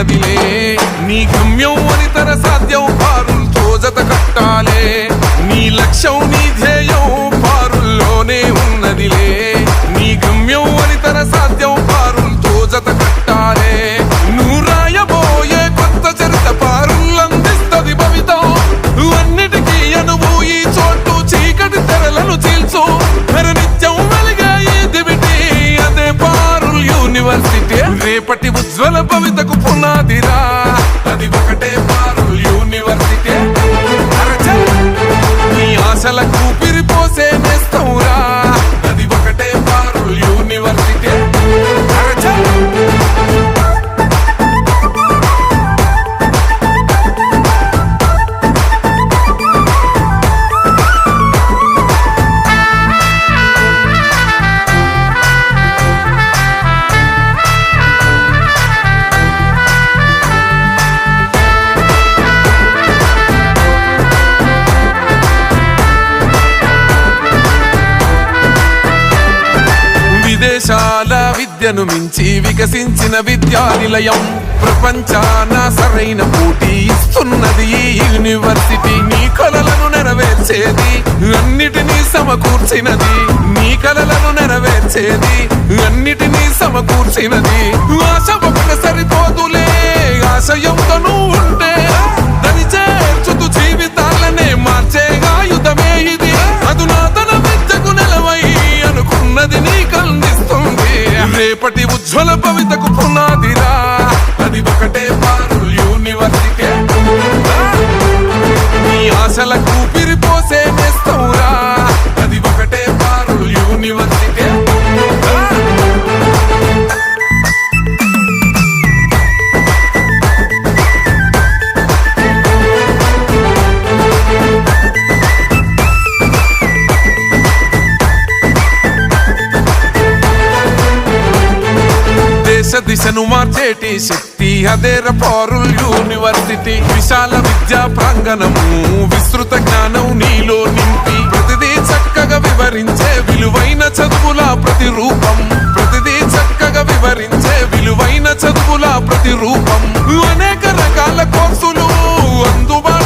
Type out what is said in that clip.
ఉన్నదిలే నీ గమ్యం అనితర సాధ్యం పారులతో జత కట్టాలే నీ లక్ష్యం నీ ధ్యేయం పారుల్లోనే ఉన్నదిలే నీ గమ్యం అనితర సాధ్యం పారులతో జత కట్టాలే నువ్వు రాయబోయే కొత్త చరిత పారులందిస్తది భవితం అన్నిటికీ అనువు ఈ చోటు చీకటి తెరలను చీల్చు నిత్యం వెలిగే ఈ దివిటి అదే పారుల్ యూనివర్సిటీ రేపటి ఉజ్వల భవితకు పునాదిరా అది ఒకటే పారుల్ యూనివర్సిటీ నీ ఆశలకు పిరిపోసే నేస్తవురా అది ఒకటే పారుల్ యూనివర్సిటీ విదేశాల విద్యను మించి వికసించిన విద్యా నిలయం ప్రపంచాన సరైన పోటీ ఇస్తున్నది ఈ యూనివర్సిటీ నీ కలలను నెరవేర్చేది అన్నిటినీ సమకూర్చినది నీ కలలను నెరవేర్చేది అన్నిటినీ సమకూర్చినది ఆశ ఒకటి సరిపోదులే ఆశయంతో నువ్వు ఉంటే దాని చేర్చుతూ జీవితాలనే మార్చే ఆయుధమే ఇది అధునాతన విద్యకు నెలవై అనుకున్నది నీకందిస్తుంది రేపటి ఉజ్వల భవితకు పునాదిరా అది ఒకటే పారుల్ యూనివర్సిటీ నీ ఆశలకు పిరిపోసే నేస్తవురా అది ఒకటే పారుల్ యూనివర్సిటీ దిశను మార్చేటి శక్తి అదేర పారుల్ యూనివర్సిటీ విశాల విద్యా ప్రాంగణము విస్తృత జ్ఞానం నీలో నింపి ప్రతిదీ చక్కగా వివరించే విలువైన చదువుల ప్రతిరూపం ప్రతిదీ చక్కగా వివరించే విలువైన చదువుల ప్రతిరూపం అనేక రకాల కోర్సులు అందుబాటులో